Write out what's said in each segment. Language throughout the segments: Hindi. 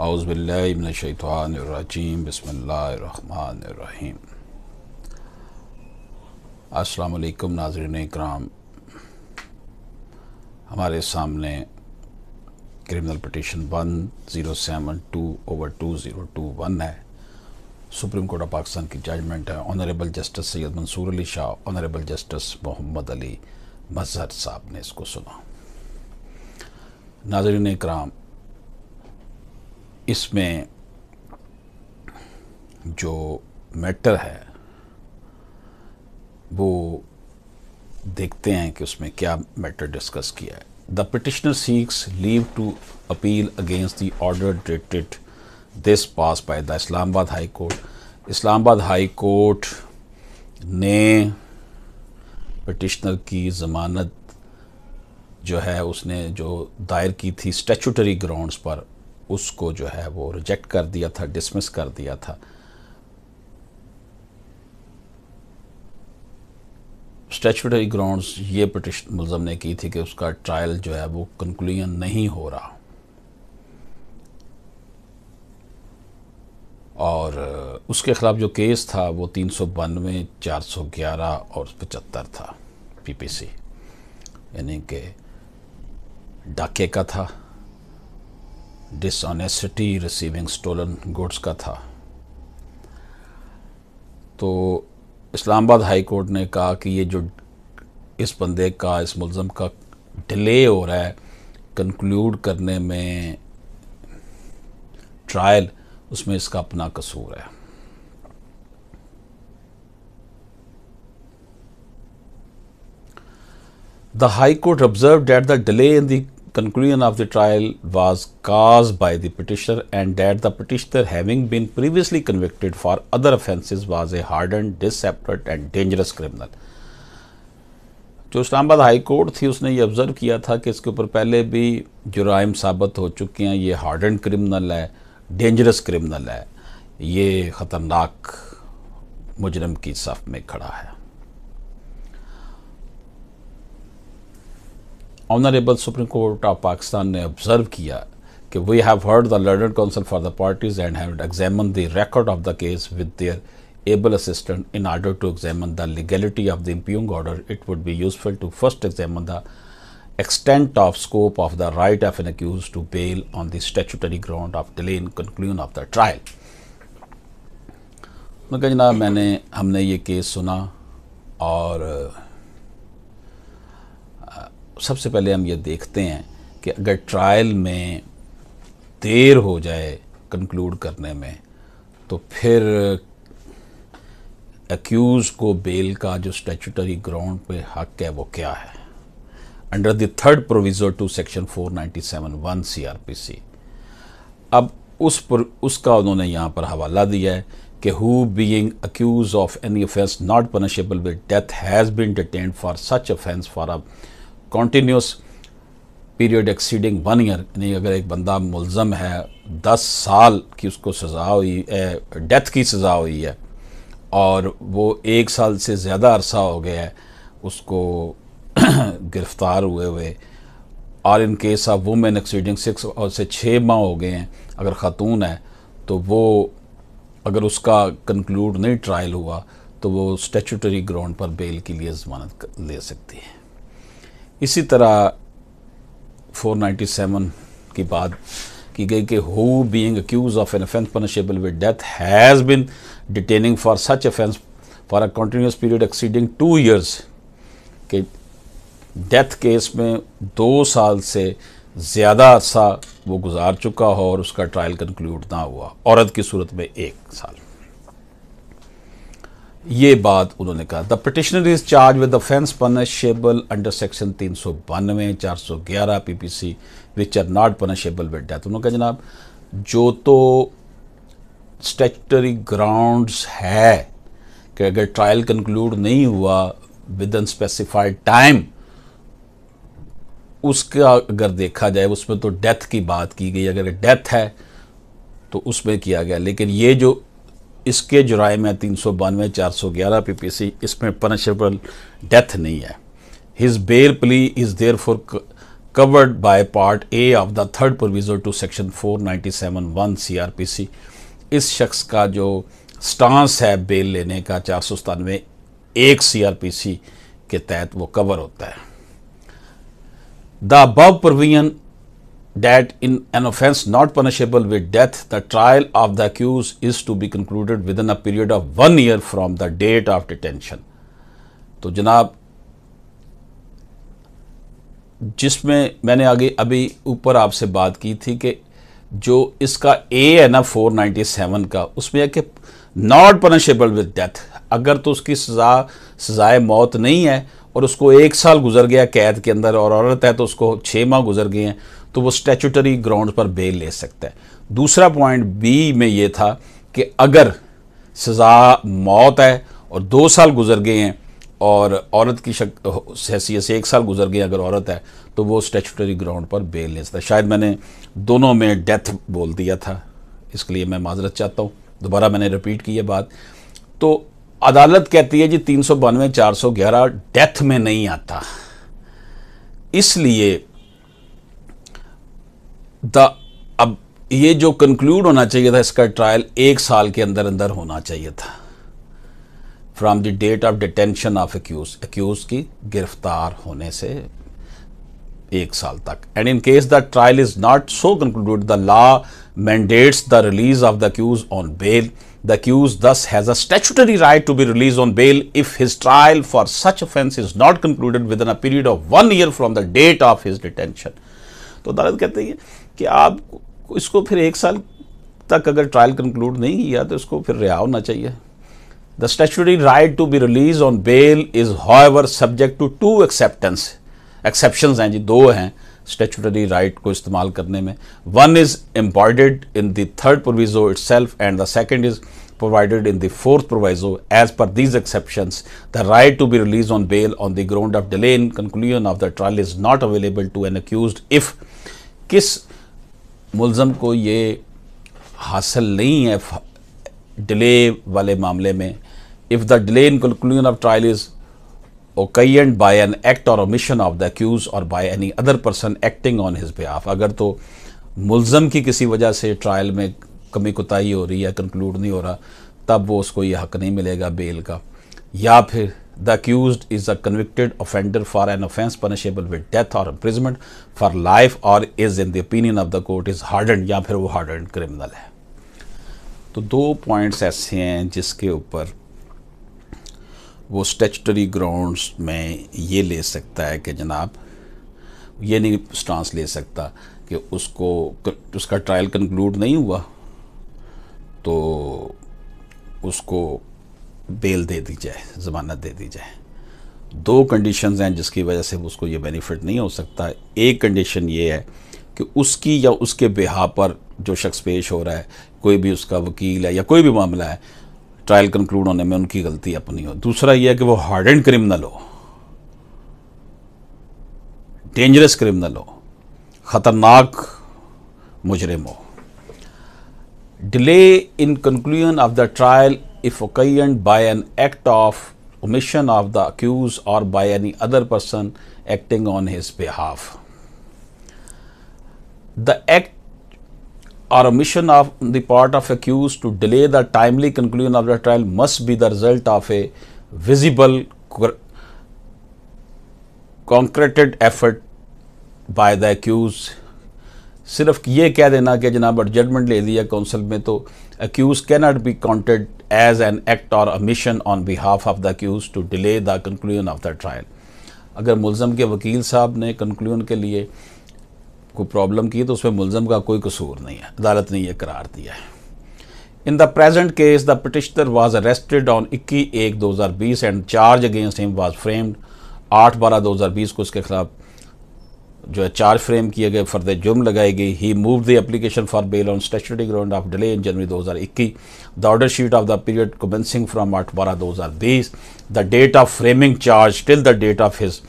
औज़ुबिल्लाहि मिनश्शैतानिर्रजीम बिस्मिल्लाहिर्रहमानिर्रहीम। अस्सलामु अलैकुम नाज़रीन इकराम, हमारे सामने क्रिमिनल पिटीशन 1072/2021 है। सुप्रीम कोर्ट ऑफ पाकिस्तान की जजमेंट है। Honourable justice Syed Mansoor Ali Shah, honourable justice Mohammad Ali Mazhar साहब ने इसको सुना। नाज़रीन इकराम, इसमें जो मैटर है वो देखते हैं कि उसमें क्या मैटर डिस्कस किया है। The petitioner seeks leave to appeal against the order dated this pass by the Islamabad high court. Islamabad high court ने पिटिशनर की ज़मानत जो है उसने जो दायर की थी स्टैचूटरी ग्राउंड्स पर, उसको जो है वो रिजेक्ट कर दिया था, डिसमिस कर दिया था। स्टैचूटरी ग्राउंड्स ये पिटिशन मुल्ज़म ने की थी कि उसका ट्रायल जो है वो कंक्लूजन नहीं हो रहा, और उसके ख़िलाफ़ जो केस था वो 392, 411 और 75 था, पीपीसी यानी कि डाके का था, डिसऑनेस्टी रिसीविंग स्टोलन गुड्स का था। तो इस्लामाबाद हाई कोर्ट ने कहा कि ये जो इस बंदे का, इस मुल्ज़म का डिले हो रहा है कंक्लूड करने में ट्रायल, उसमें इसका अपना कसूर है। The High Court observed that the delay in the conclusion of the trial was caused by the petitioner and that the petitioner, having been previously convicted for other offences, was a hardened, disapproved and dangerous criminal। जो इस्लामाबाद हाई कोर्ट थी उसने ये ऑब्ज़र्व किया था कि इसके ऊपर पहले भी जुराइम साबित हो चुके हैं, ये हार्डन क्रिमिनल है, डेंजरस क्रिमिनल है, ये ख़तरनाक मुजरिम की सफ़ में खड़ा है। Honourable supreme court of Pakistan ने ऑब्ज़र्व किया कि we have heard the learned counsel for the parties and have examined the record of the case with their able assistant in order to examine the legality of the impugned order. It would be useful to first examine the extent of scope of the right of an accused to bail on the statutory ground of delay in conclusion of the trial। मगर जनाब हमने ये केस सुना और सबसे पहले हम ये देखते हैं कि अगर ट्रायल में देर हो जाए कंक्लूड करने में तो फिर एक्यूज को बेल का जो स्टैचूटरी ग्राउंड पे हक है वो क्या है। Under the third proviso to section 497(1) CRPC। अब उसका उन्होंने यहाँ पर हवाला दिया है कि who being accused of any offence not punishable with death has been detained for such offence for a continuous period exceeding 1 year. यानी अगर एक बंदा मुल्ज़म है 10 साल की उसको सज़ा हुई है, डेथ की सज़ा हुई है, और वो 1 साल से ज़्यादा अरसा हो गया है उसको गिरफ़्तार हुए, और in case of women exceeding 6 और से 6 माह हो गए हैं, अगर ख़ातून है तो वो अगर उसका कंक्लूड नहीं ट्रायल हुआ तो वो स्टैचूटरी ग्राउंड पर बेल के लिए ज़मानत ले सकती है। इसी तरह 497 की बात की गई कि who being accused of an offence punishable with death has been detaining for such offence for a continuous period exceeding 2 years, के डेथ केस में 2 साल से ज़्यादा अरसा वो गुजार चुका हो और उसका ट्रायल कंक्लूड ना हुआ, औरत की सूरत में 1 साल। ये बात उन्होंने कहा। The petitioner is charge with offence punishable under section 392, 411 PPC which are not punishable with death. उन्होंने कहा जनाब जो तो स्टैचूटरी ग्राउंड्स है कि अगर ट्रायल कंक्लूड नहीं हुआ विद इन स्पेसिफाइड टाइम, उसका अगर देखा जाए उसमें तो डेथ की बात की गई, अगर डेथ है तो उसमें किया गया, लेकिन ये जो इसके जुराइम है 392, 411 PPC, इसमें पनिशेबल डेथ नहीं है। His bail plea is therefore covered by Part A of the third proviso to Section 497(1) CRPC। इस शख्स का जो स्टांस है बेल लेने का 497(1) CRPC के तहत वो कवर होता है। The above provision that in an offence not punishable with death, the trial of the accused is to be concluded within a period of 1 year from the date of detention। तो जनाब, जिसमें मैंने आगे अभी ऊपर आपसे बात की थी कि जो इसका ए है ना 497 का, उसमें है कि नॉट पनिशेबल विद डेथ। अगर तो उसकी सजाए मौत नहीं है और उसको 1 साल गुजर गया कैद के अंदर, और औरत है तो उसको 6 माह गुजर गए हैं, तो वो स्टैट्यूटरी ग्राउंड पर बेल ले सकता है। दूसरा पॉइंट बी में ये था कि अगर सज़ा मौत है और 2 साल गुजर गए हैं और औरत की हैसियत से 1 साल गुजर गए अगर औरत है, तो वो स्टैट्यूटरी ग्राउंड पर बेल ले सकता है। शायद मैंने दोनों में डेथ बोल दिया था, इसके लिए मैं माजरत चाहता हूँ, दोबारा मैंने रिपीट की है बात। तो अदालत कहती है जी 392 411 डेथ में नहीं आता, इसलिए अब ये जो कंक्लूड होना चाहिए था इसका ट्रायल 1 साल के अंदर अंदर होना चाहिए था, from the date of detention of accused की गिरफ्तार होने से 1 साल तक। And in case the trial is not so concluded, the law mandates the release of the accused on bail. The accused thus has a statutory right to be released on bail if his trial for such offence is not concluded within a period of 1 year from the date of his detention। तो अदालत कहती है कि आप इसको फिर 1 साल तक अगर ट्रायल कंक्लूड नहीं किया तो इसको फिर रिहा होना चाहिए। The statutory right to be released on bail is however subject to 2 exceptions हैं जी, 2 हैं स्टैट्यूटरी राइट को इस्तेमाल करने में। One is embodied in the third proviso itself and the second is provided in the fourth proviso. As per these exceptions the right to be release on bail on the ground of delay in conclusion of the trial is not available to an accused if, किस मुलजम को ये हासिल नहीं है डिले वाले मामले में, if the delay in conclusion of trial is occasioned by an act or omission of the accused or by any other person acting on his behalf। अगर तो मुल्ज़म की किसी वजह से ट्रायल में कमी कोताही हो रही है, कंक्लूड नहीं हो रहा, तब वो उसको ये हक नहीं मिलेगा बेल का। या फिर the accused is a convicted offender for an offence punishable with death और इम्प्रिजमेंट फॉर लाइफ और is in the opinion of the court is hardened, या फिर वो हार्डन्ड क्रिमिनल है। तो 2 पॉइंट्स ऐसे हैं जिसके ऊपर वो स्टैट्यूटरी ग्राउंड्स में ये ले सकता है कि जनाब ये नहीं स्टांस ले सकता कि उसका ट्रायल कंक्लूड नहीं हुआ तो उसको बेल दे दी जाए, ज़मानत दे दी जाए। 2 कंडीशंस हैं जिसकी वजह से उसको ये बेनिफिट नहीं हो सकता। एक कंडीशन ये है कि उसकी या उसके बिहाफ पर जो शख्स पेश हो रहा है, कोई भी उसका वकील है या कोई भी मामला है, ट्रायल कंक्लूड होने में उनकी गलती अपनी हो। दूसरा यह है कि वो हार्डेंड क्रिमिनल हो, डेंजरस क्रिमिनल हो, खतरनाक मुजरिम हो। Delay in conclusion of the trial if occasioned by an act of omission of the accused or by any other person acting on his behalf। The act or omission of the part of accused to delay the timely conclusion of the trial must be the result of a visible concreted effort by the accused। सिर्फ ये कह देना कि जनाब जजमेंट ले दिया काउंसिल में तो accused cannot be counted as an act or omission on behalf of the accused to delay the conclusion of the trial। अगर मुल्ज़म के वकील साहब ने कंक्लूजन के लिए कोई प्रॉब्लम की तो उसमें मुल्ज़म का कोई कसूर नहीं है, अदालत ने यह करार दिया है। In the present case the petitioner was arrested on 21/1/2020 and charge against him was framed 8/12/2020 को उसके खिलाफ जो है चार्ज फ्रेम किए गए, फर्द जुर्म लगाई गई। He move the application for bail on statutory ground of delay in January 2021। The order sheet of the period commencing from 8/12/2020। The date of framing charge till the date of his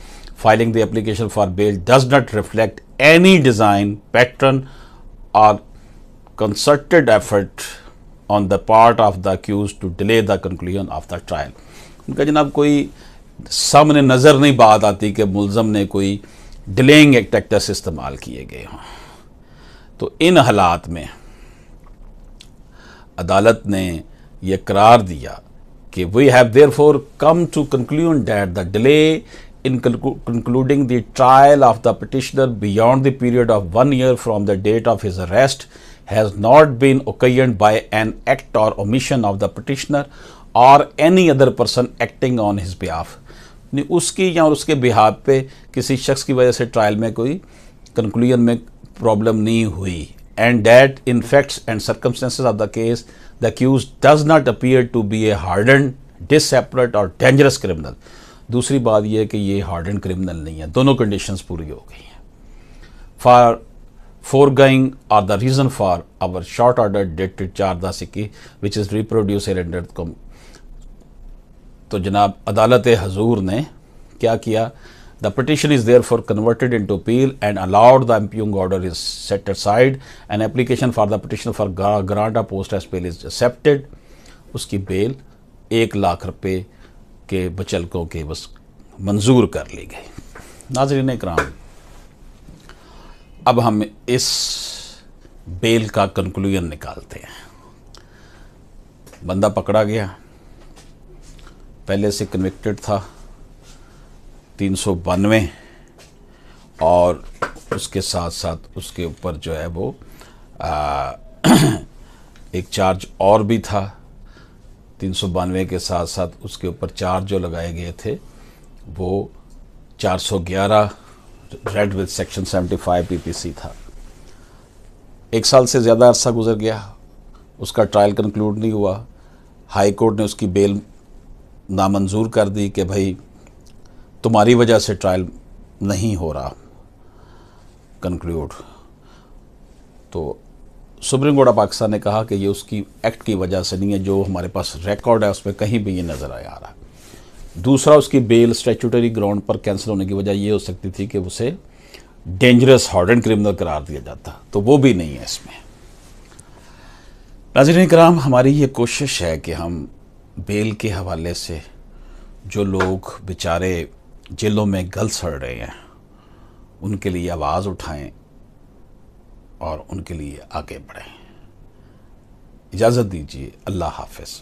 filing the application for bail does not reflect any design, pattern or concerted effort on the part of the accused to delay the conclusion of the trial। उनका जनाब कोई सामने नज़र नहीं बात आती कि मुल्ज़म ने कोई डिलेइंग टैक्टिक्स इस्तेमाल किए गए हों। तो इन हालात में अदालत ने यह करार दिया कि we have therefore come to conclude that the delay in concluding the trial of the petitioner beyond the period of 1 year from the date of his arrest has not been occasioned by an act or omission of the petitioner or any other person acting on his behalf। उसकी या उसके बिहाफ पे किसी शख्स की वजह से ट्रायल में कोई कंक्लूजन में प्रॉब्लम नहीं हुई। And that in facts and circumstances of the case the accused does not appear to be a harden desperate or dangerous criminal. दूसरी बात यह है कि ये हार्डन क्रिमिनल नहीं है, दोनों कंडीशंस पूरी हो गई हैं। For foregoing are the reason for our short order dated 4/10 which is reproduced under तो जनाब अदालत हजूर ने क्या किया? The petition is therefore converted into appeal and allowed the impugned order is set aside and application for the petition for grant of post as bail is accepted। उसकी बेल 1 लाख रुपए के बचलकों के बस मंजूर कर ली गई। नाज़रीन इकराम, अब हम इस बेल का कंक्लूजन निकालते हैं। बंदा पकड़ा गया, पहले से कन्विक्टेड था 392 और उसके साथ साथ उसके ऊपर जो है वो एक चार्ज और भी था। 392 के साथ साथ उसके ऊपर चार्ज जो लगाए गए थे वो 411 रेड विद सेक्शन 75 पीपीसी था। 1 साल से ज़्यादा अरसा गुजर गया, उसका ट्रायल कंक्लूड नहीं हुआ। हाई कोर्ट ने उसकी बेल नामंजूर कर दी कि भाई तुम्हारी वजह से ट्रायल नहीं हो रहा कंक्लूड। तो सुप्रीम कोर्ट ऑफ पाकिस्तान ने कहा कि ये उसकी एक्ट की वजह से नहीं है, जो हमारे पास रिकॉर्ड है उसमें कहीं भी ये नज़र आ रहा है। दूसरा, उसकी बेल स्टैट्यूटरी ग्राउंड पर कैंसिल होने की वजह ये हो सकती थी कि उसे डेंजरस हार्डन क्रिमिनल करार दिया जाता, तो वो भी नहीं है इसमें। नाज़रीन किराम, हमारी ये कोशिश है कि हम बेल के हवाले से जो लोग बेचारे जेलों में गल सड़ रहे हैं उनके लिए आवाज़ उठाएं और उनके लिए आगे बढ़ें। इजाज़त दीजिए, अल्लाह हाफ़िज़।